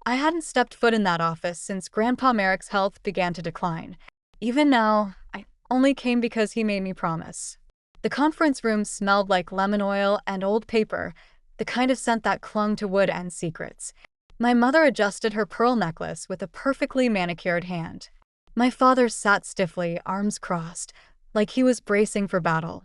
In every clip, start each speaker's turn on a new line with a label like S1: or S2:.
S1: I hadn't stepped foot in that office since Grandpa Merrick's health began to decline. Even now, I only came because he made me promise. The conference room smelled like lemon oil and old paper, the kind of scent that clung to wood and secrets. My mother adjusted her pearl necklace with a perfectly manicured hand. My father sat stiffly, arms crossed, like he was bracing for battle.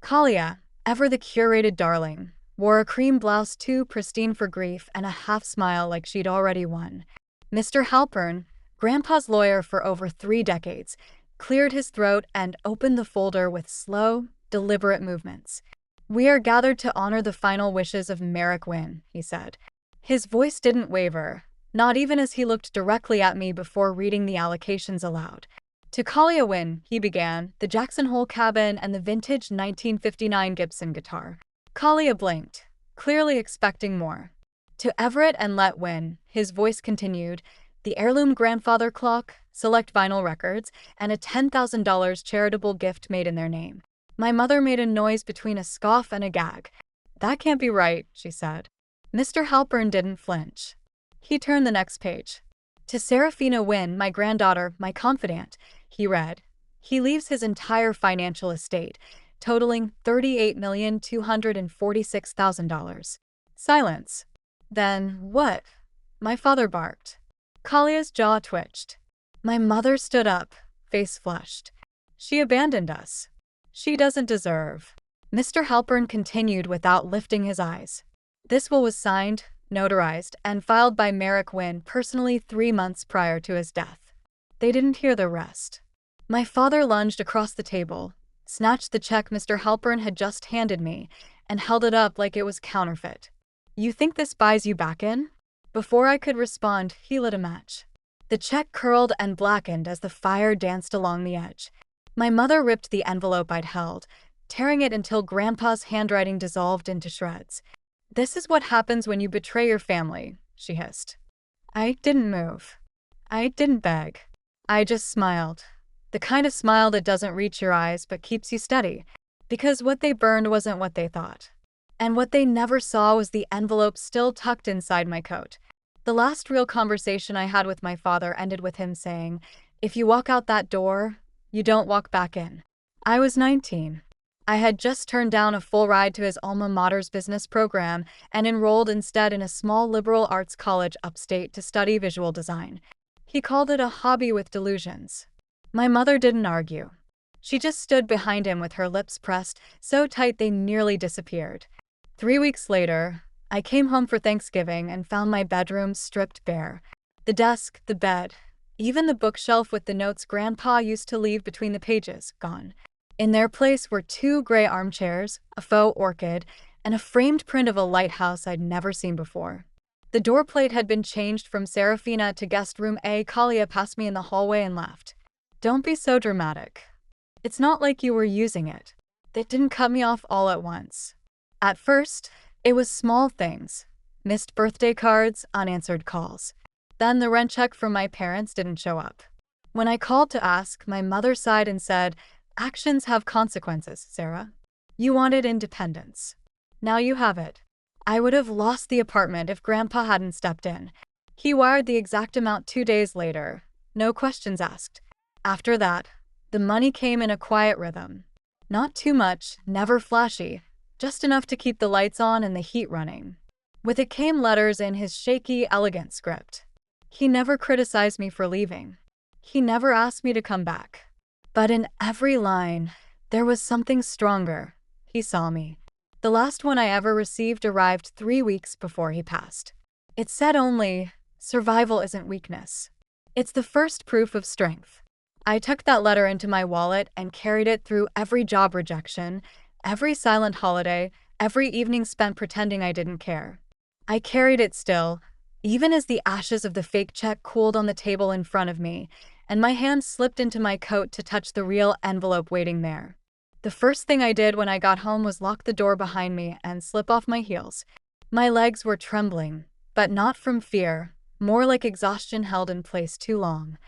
S1: Kalia, ever the curated darling, wore a cream blouse too pristine for grief and a half-smile like she'd already won. Mr. Halpern, Grandpa's lawyer for over 3 decades, cleared his throat and opened the folder with slow, deliberate movements. "We are gathered to honor the final wishes of Merrick Wynne," he said. His voice didn't waver, not even as he looked directly at me before reading the allocations aloud. "To Kalia Wynne," he began, "the Jackson Hole cabin and the vintage 1959 Gibson guitar." Kalia blinked, clearly expecting more. "To Everett and Let Wynne," his voice continued, "the heirloom grandfather clock, select vinyl records, and a $10,000 charitable gift made in their name." My mother made a noise between a scoff and a gag. "That can't be right," she said. Mr. Halpern didn't flinch. He turned the next page. "To Serafina Wynne, my granddaughter, my confidant," he read. "He leaves his entire financial estate, totaling $38,246,000. Silence. "Then what?" my father barked. Kalia's jaw twitched. My mother stood up, face flushed. "She abandoned us. She doesn't deserve." Mr. Halpern continued without lifting his eyes. "This will was signed, notarized, and filed by Merrick Wynne personally 3 months prior to his death." They didn't hear the rest. My father lunged across the table, snatched the check Mr. Halpern had just handed me, and held it up like it was counterfeit. "You think this buys you back in?" Before I could respond, he lit a match. The check curled and blackened as the fire danced along the edge. My mother ripped the envelope I'd held, tearing it until Grandpa's handwriting dissolved into shreds. "This is what happens when you betray your family," she hissed. I didn't move. I didn't beg. I just smiled. The kind of smile that doesn't reach your eyes but keeps you steady, because what they burned wasn't what they thought. And what they never saw was the envelope still tucked inside my coat. The last real conversation I had with my father ended with him saying, "If you walk out that door, you don't walk back in." I was 19. I had just turned down a full ride to his alma mater's business program and enrolled instead in a small liberal arts college upstate to study visual design. He called it a hobby with delusions. My mother didn't argue. She just stood behind him with her lips pressed so tight they nearly disappeared. 3 weeks later, I came home for Thanksgiving and found my bedroom stripped bare. The desk, the bed, even the bookshelf with the notes Grandpa used to leave between the pages, gone. In their place were 2 gray armchairs, a faux orchid, and a framed print of a lighthouse I'd never seen before. The door plate had been changed from Serafina to guest room A. Kalia passed me in the hallway and laughed. "Don't be so dramatic. It's not like you were using it." It didn't cut me off all at once. At first, it was small things. Missed birthday cards, unanswered calls. Then the rent check from my parents didn't show up. When I called to ask, my mother sighed and said, "Actions have consequences, Sarah. You wanted independence. Now you have it." I would have lost the apartment if Grandpa hadn't stepped in. He wired the exact amount 2 days later. No questions asked. After that, the money came in a quiet rhythm. Not too much, never flashy, just enough to keep the lights on and the heat running. With it came letters in his shaky, elegant script. He never criticized me for leaving. He never asked me to come back. But in every line, there was something stronger. He saw me. The last one I ever received arrived 3 weeks before he passed. It said only, "Survival isn't weakness. It's the first proof of strength." I tucked that letter into my wallet and carried it through every job rejection, every silent holiday, every evening spent pretending I didn't care. I carried it still, even as the ashes of the fake check cooled on the table in front of me, and my hand slipped into my coat to touch the real envelope waiting there. The first thing I did when I got home was lock the door behind me and slip off my heels. My legs were trembling, but not from fear, more like exhaustion held in place too long.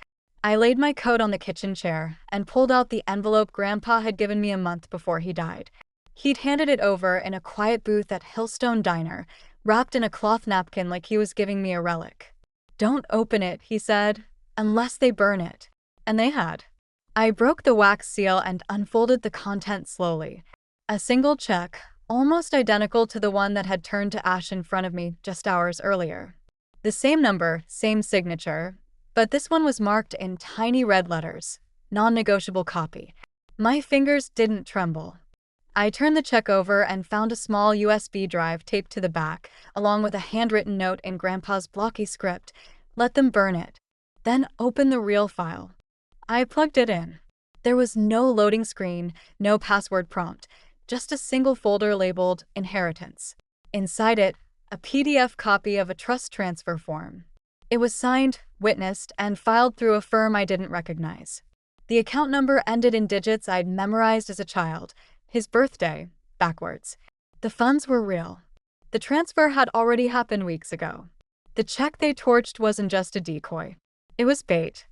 S1: I laid my coat on the kitchen chair and pulled out the envelope Grandpa had given me a month before he died. He'd handed it over in a quiet booth at Hillstone Diner, wrapped in a cloth napkin like he was giving me a relic. "Don't open it," he said, "unless they burn it." And they had. I broke the wax seal and unfolded the content slowly. A single check, almost identical to the one that had turned to ash in front of me just hours earlier. The same number, same signature, but this one was marked in tiny red letters, non-negotiable copy. My fingers didn't tremble. I turned the check over and found a small USB drive taped to the back, along with a handwritten note in Grandpa's blocky script. "Let them burn it. Then open the real file." I plugged it in. There was no loading screen, no password prompt, just a single folder labeled Inheritance. Inside it, a PDF copy of a trust transfer form. It was signed, witnessed, and filed through a firm I didn't recognize. The account number ended in digits I'd memorized as a child, his birthday, backwards. The funds were real. The transfer had already happened weeks ago. The check they torched wasn't just a decoy. It was bait.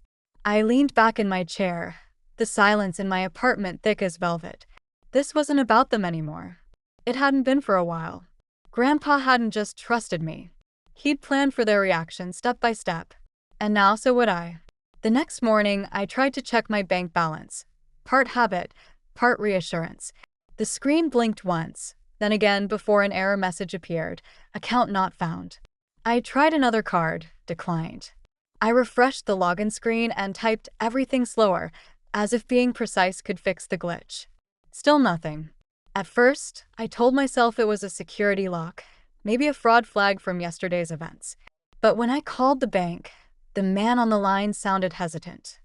S1: I leaned back in my chair, the silence in my apartment thick as velvet. This wasn't about them anymore. It hadn't been for a while. Grandpa hadn't just trusted me. He'd planned for their reaction step by step. And now so would I. The next morning, I tried to check my bank balance. Part habit, part reassurance. The screen blinked once, then again before an error message appeared, account not found. I tried another card, declined. I refreshed the login screen and typed everything slower, as if being precise could fix the glitch. Still nothing. At first, I told myself it was a security lock, maybe a fraud flag from yesterday's events. But when I called the bank, the man on the line sounded hesitant.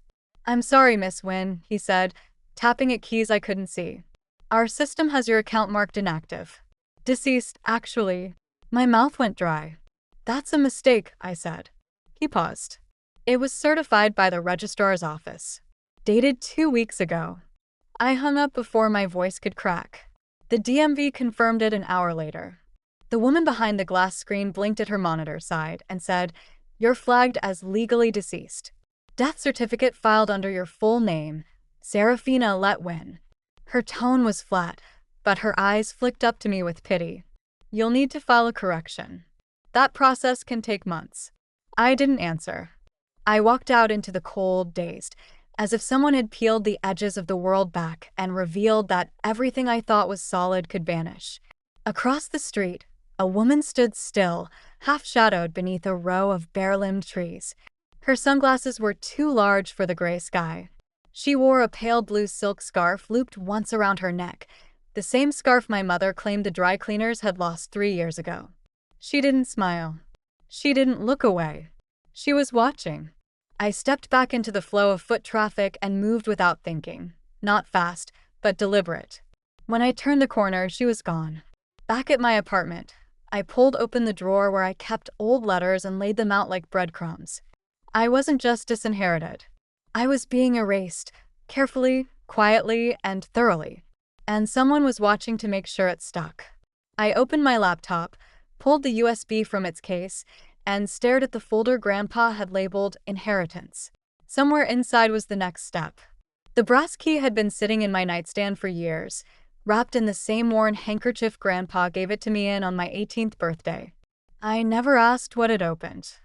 S1: "I'm sorry, Miss Wynn," he said, tapping at keys I couldn't see. "Our system has your account marked inactive. Deceased, actually." My mouth went dry. "That's a mistake," I said. He paused. "It was certified by the registrar's office. Dated 2 weeks ago." I hung up before my voice could crack. The DMV confirmed it an hour later. The woman behind the glass screen blinked at her monitor side and said, "You're flagged as legally deceased. Death certificate filed under your full name, Serafina Letwin." Her tone was flat, but her eyes flicked up to me with pity. "You'll need to file a correction. That process can take months." I didn't answer. I walked out into the cold, dazed, as if someone had peeled the edges of the world back and revealed that everything I thought was solid could vanish. Across the street, a woman stood still, half-shadowed beneath a row of bare-limbed trees. Her sunglasses were too large for the gray sky. She wore a pale blue silk scarf looped once around her neck, the same scarf my mother claimed the dry cleaners had lost 3 years ago. She didn't smile. She didn't look away. She was watching. I stepped back into the flow of foot traffic and moved without thinking. Not fast, but deliberate. When I turned the corner, she was gone. Back at my apartment, I pulled open the drawer where I kept old letters and laid them out like breadcrumbs. I wasn't just disinherited. I was being erased, carefully, quietly, and thoroughly. And someone was watching to make sure it stuck. I opened my laptop, pulled the USB from its case, and stared at the folder Grandpa had labeled Inheritance. Somewhere inside was the next step. The brass key had been sitting in my nightstand for years, wrapped in the same worn handkerchief Grandpa gave it to me in on my 18th birthday. I never asked what it opened.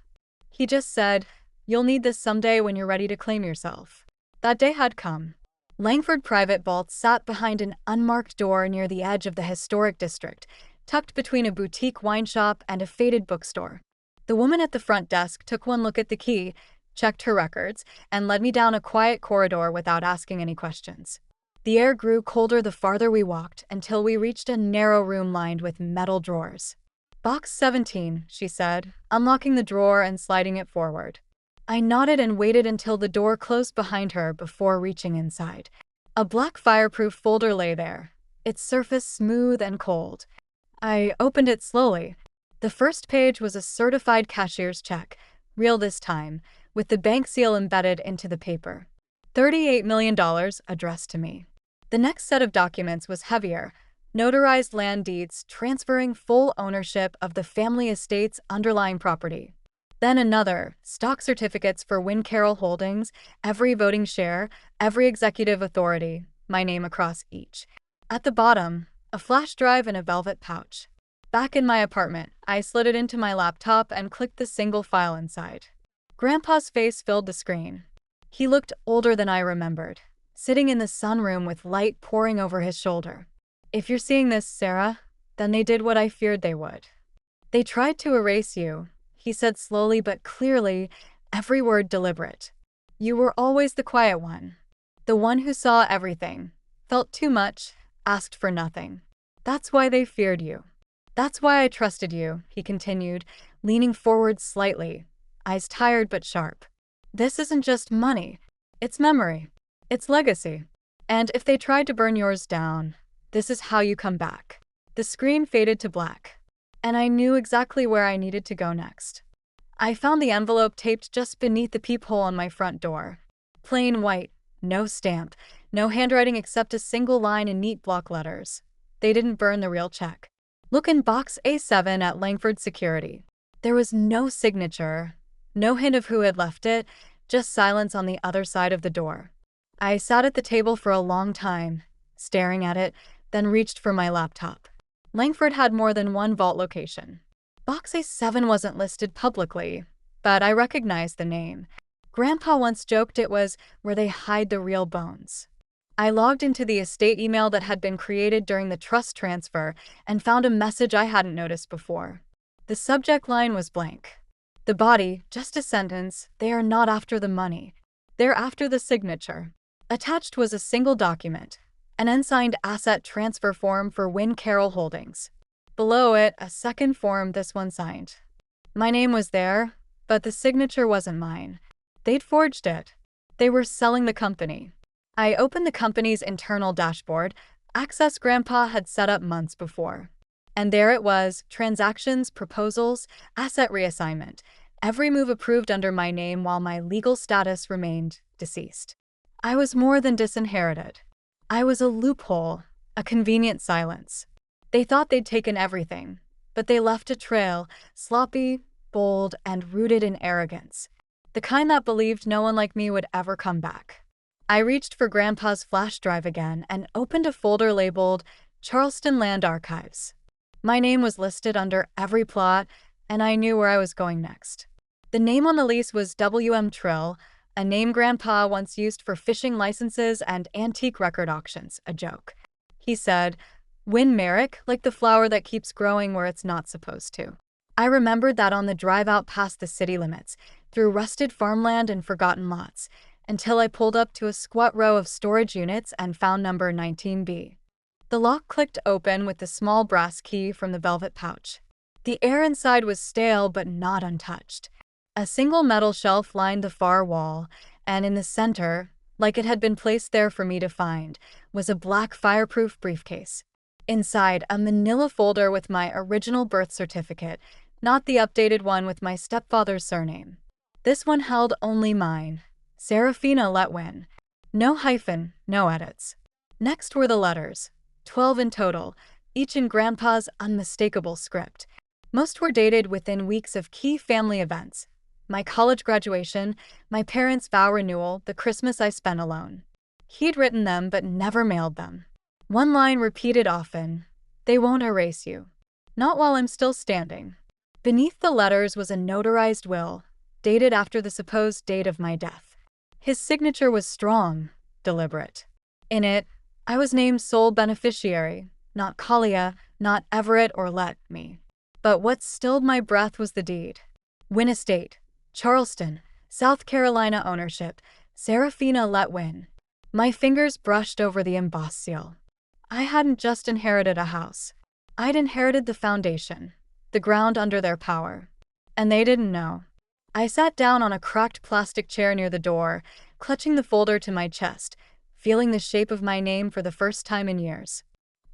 S1: He just said, "You'll need this someday when you're ready to claim yourself." That day had come. Langford Private Vault sat behind an unmarked door near the edge of the historic district, tucked between a boutique wine shop and a faded bookstore. The woman at the front desk took one look at the key, checked her records, and led me down a quiet corridor without asking any questions. The air grew colder the farther we walked until we reached a narrow room lined with metal drawers. "Box 17, she said, unlocking the drawer and sliding it forward. I nodded and waited until the door closed behind her before reaching inside. A black fireproof folder lay there, its surface smooth and cold. I opened it slowly. The first page was a certified cashier's check, real this time, with the bank seal embedded into the paper. $38 million addressed to me. The next set of documents was heavier, notarized land deeds transferring full ownership of the family estate's underlying property. Then another, stock certificates for Wynn Carroll Holdings, every voting share, every executive authority, my name across each. At the bottom, a flash drive in a velvet pouch. Back in my apartment, I slid it into my laptop and clicked the single file inside. Grandpa's face filled the screen. He looked older than I remembered, sitting in the sunroom with light pouring over his shoulder. If you're seeing this, Sarah, then they did what I feared they would. They tried to erase you, he said slowly but clearly, every word deliberate. You were always the quiet one. The one who saw everything, felt too much, asked for nothing. That's why they feared you. That's why I trusted you, he continued, leaning forward slightly, eyes tired but sharp. This isn't just money. It's memory. It's legacy. And if they tried to burn yours down, this is how you come back. The screen faded to black, and I knew exactly where I needed to go next. I found the envelope taped just beneath the peephole on my front door. Plain white, no stamp, no handwriting except a single line in neat block letters. They didn't burn the real check. Look in box A7 at Langford Security. There was no signature, no hint of who had left it, just silence on the other side of the door. I sat at the table for a long time, staring at it, then reached for my laptop. Langford had more than one vault location. Box A7 wasn't listed publicly, but I recognized the name. Grandpa once joked it was where they hide the real bones. I logged into the estate email that had been created during the trust transfer and found a message I hadn't noticed before. The subject line was blank. The body, just a sentence, they are not after the money. They're after the signature. Attached was a single document, an unsigned asset transfer form for Wynn Carroll Holdings. Below it, a second form, this one signed. My name was there, but the signature wasn't mine. They'd forged it. They were selling the company. I opened the company's internal dashboard, access Grandpa had set up months before. And there it was, transactions, proposals, asset reassignment. Every move approved under my name while my legal status remained deceased. I was more than disinherited. I was a loophole, a convenient silence. They thought they'd taken everything, but they left a trail, sloppy, bold, and rooted in arrogance. The kind that believed no one like me would ever come back. I reached for Grandpa's flash drive again and opened a folder labeled Charleston Land Archives. My name was listed under every plot, and I knew where I was going next. The name on the lease was W.M. Trill, a name Grandpa once used for fishing licenses and antique record auctions, a joke. He said, Wynn Merrick, like the flower that keeps growing where it's not supposed to. I remembered that on the drive out past the city limits, through rusted farmland and forgotten lots, until I pulled up to a squat row of storage units and found number 19B. The lock clicked open with the small brass key from the velvet pouch. The air inside was stale but not untouched. A single metal shelf lined the far wall, and in the center, like it had been placed there for me to find, was a black fireproof briefcase. Inside, a manila folder with my original birth certificate, not the updated one with my stepfather's surname. This one held only mine, Serafina Letwin. No hyphen, no edits. Next were the letters, 12 in total, each in Grandpa's unmistakable script. Most were dated within weeks of key family events. My college graduation, my parents' vow renewal, the Christmas I spent alone. He'd written them but never mailed them. One line repeated often, they won't erase you. Not while I'm still standing. Beneath the letters was a notarized will, dated after the supposed date of my death. His signature was strong, deliberate. In it, I was named sole beneficiary, not Kalia, not Everett or Let Me. But what stilled my breath was the deed. Wynn Estate, Charleston, South Carolina ownership, Serafina Letwin. My fingers brushed over the embossed seal. I hadn't just inherited a house. I'd inherited the foundation, the ground under their power. And they didn't know. I sat down on a cracked plastic chair near the door, clutching the folder to my chest, feeling the shape of my name for the first time in years.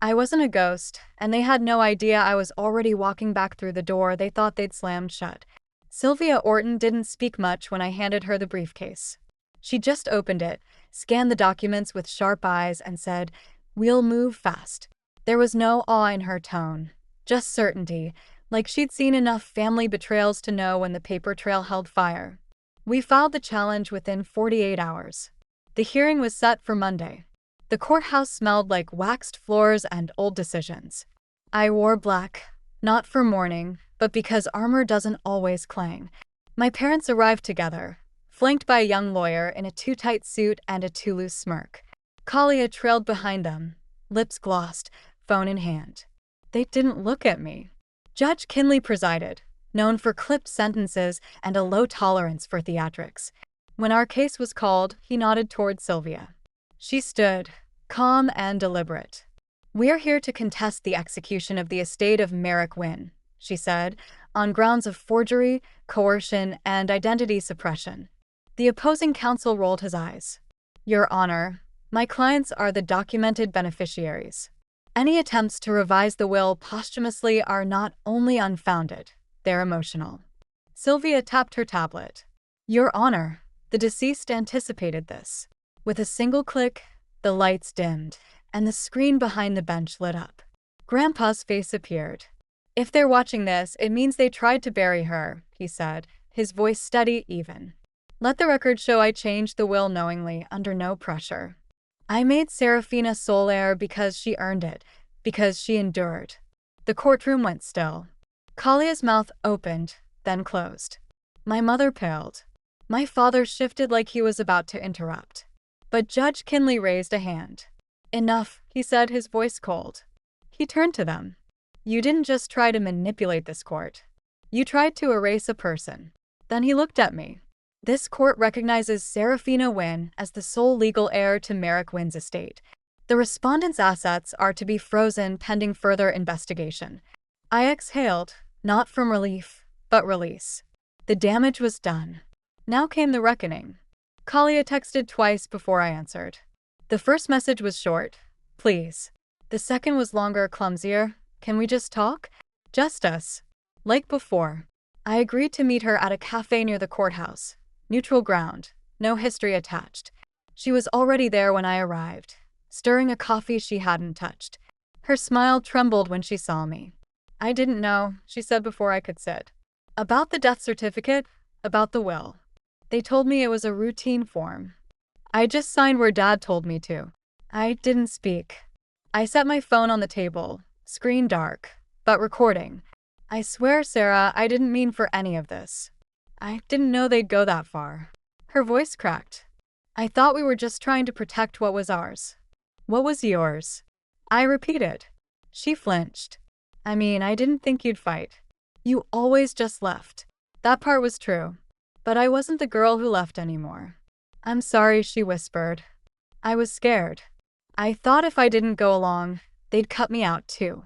S1: I wasn't a ghost, and they had no idea I was already walking back through the door they thought they'd slammed shut. Sylvia Orton didn't speak much when I handed her the briefcase. She just opened it, scanned the documents with sharp eyes, and said, "We'll move fast." There was no awe in her tone, just certainty, like she'd seen enough family betrayals to know when the paper trail held fire. We filed the challenge within 48 hours. The hearing was set for Monday. The courthouse smelled like waxed floors and old decisions. I wore black, not for mourning, but because armor doesn't always clang. My parents arrived together, flanked by a young lawyer in a too-tight suit and a too-loose smirk. Kalia trailed behind them, lips glossed, phone in hand. They didn't look at me. Judge Kinley presided, known for clipped sentences and a low tolerance for theatrics. When our case was called, he nodded toward Sylvia. She stood, calm and deliberate. "We're here to contest the execution of the estate of Merrick Wynne," she said, "on grounds of forgery, coercion, and identity suppression." The opposing counsel rolled his eyes. "Your Honor, my clients are the documented beneficiaries. Any attempts to revise the will posthumously are not only unfounded, they're emotional." Sylvia tapped her tablet. "Your Honor, the deceased anticipated this." With a single click, the lights dimmed, and the screen behind the bench lit up. Grandpa's face appeared. "If they're watching this, it means they tried to bury her," he said, his voice steady, even. "Let the record show I changed the will knowingly, under no pressure. I made Serafina sole heir because she earned it, because she endured." The courtroom went still. Kalia's mouth opened, then closed. My mother paled. My father shifted like he was about to interrupt. But Judge Kinley raised a hand. "Enough," he said, his voice cold. He turned to them. "You didn't just try to manipulate this court. You tried to erase a person." Then he looked at me. "This court recognizes Serafina Wynne as the sole legal heir to Merrick Wynne's estate. The respondent's assets are to be frozen pending further investigation." I exhaled, not from relief, but release. The damage was done. Now came the reckoning. Kalia texted twice before I answered. The first message was short, "Please." The second was longer, clumsier. "Can we just talk? Just us." Like before. I agreed to meet her at a cafe near the courthouse. Neutral ground, no history attached. She was already there when I arrived, stirring a coffee she hadn't touched. Her smile trembled when she saw me. "I didn't know," she said before I could sit. "About the death certificate, about the will. They told me it was a routine form. I just signed where Dad told me to." I didn't speak. I set my phone on the table, screen dark, but recording. "I swear, Sarah, I didn't mean for any of this. I didn't know they'd go that far." Her voice cracked. "I thought we were just trying to protect what was ours." "What was yours?" I repeated. She flinched. "I mean, I didn't think you'd fight. You always just left." That part was true. But I wasn't the girl who left anymore. "I'm sorry," she whispered. I was scared. I thought if I didn't go along, they'd cut me out too.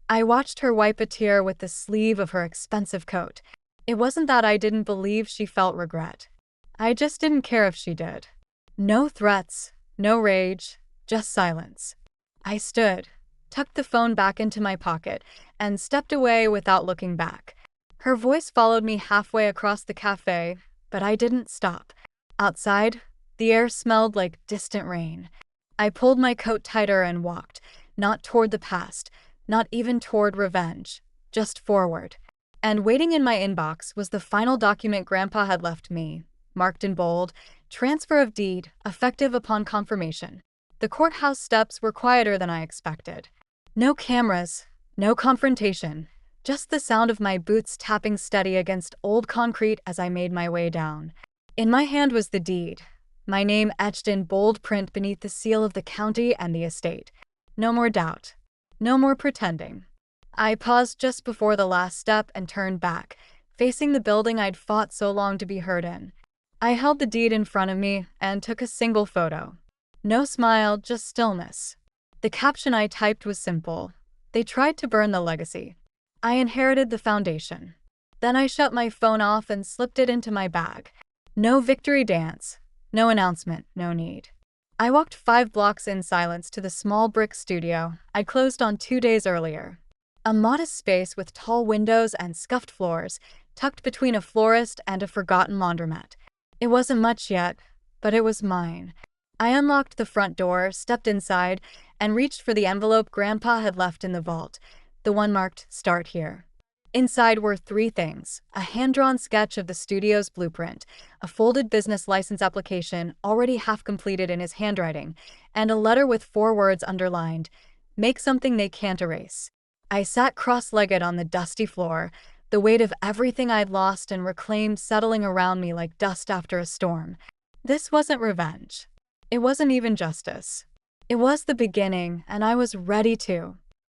S1: I watched her wipe a tear with the sleeve of her expensive coat. It wasn't that I didn't believe she felt regret. I just didn't care if she did. No threats, no rage, just silence. I stood, tucked the phone back into my pocket, and stepped away without looking back. Her voice followed me halfway across the cafe, but I didn't stop. Outside, the air smelled like distant rain. I pulled my coat tighter and walked, not toward the past, not even toward revenge, just forward. And waiting in my inbox was the final document Grandpa had left me, marked in bold, "Transfer of deed, effective upon confirmation." The courthouse steps were quieter than I expected. No cameras, no confrontation, just the sound of my boots tapping steady against old concrete as I made my way down. In my hand was the deed, my name etched in bold print beneath the seal of the county and the estate. No more doubt. No more pretending. I paused just before the last step and turned back, facing the building I'd fought so long to be heard in. I held the deed in front of me and took a single photo. No smile, just stillness. The caption I typed was simple. "They tried to burn the legacy. I inherited the foundation." Then I shut my phone off and slipped it into my bag. No victory dance, no announcement, no need. I walked 5 blocks in silence to the small brick studio I'd closed on 2 days earlier. A modest space with tall windows and scuffed floors, tucked between a florist and a forgotten laundromat. It wasn't much yet, but it was mine. I unlocked the front door, stepped inside, and reached for the envelope Grandpa had left in the vault, the one marked "Start Here." Inside were 3 things: a hand-drawn sketch of the studio's blueprint, a folded business license application already half completed in his handwriting, and a letter with 4 words underlined: "Make something they can't erase." I sat cross-legged on the dusty floor, the weight of everything I'd lost and reclaimed settling around me like dust after a storm. This wasn't revenge. It wasn't even justice. It was the beginning, and I was ready to.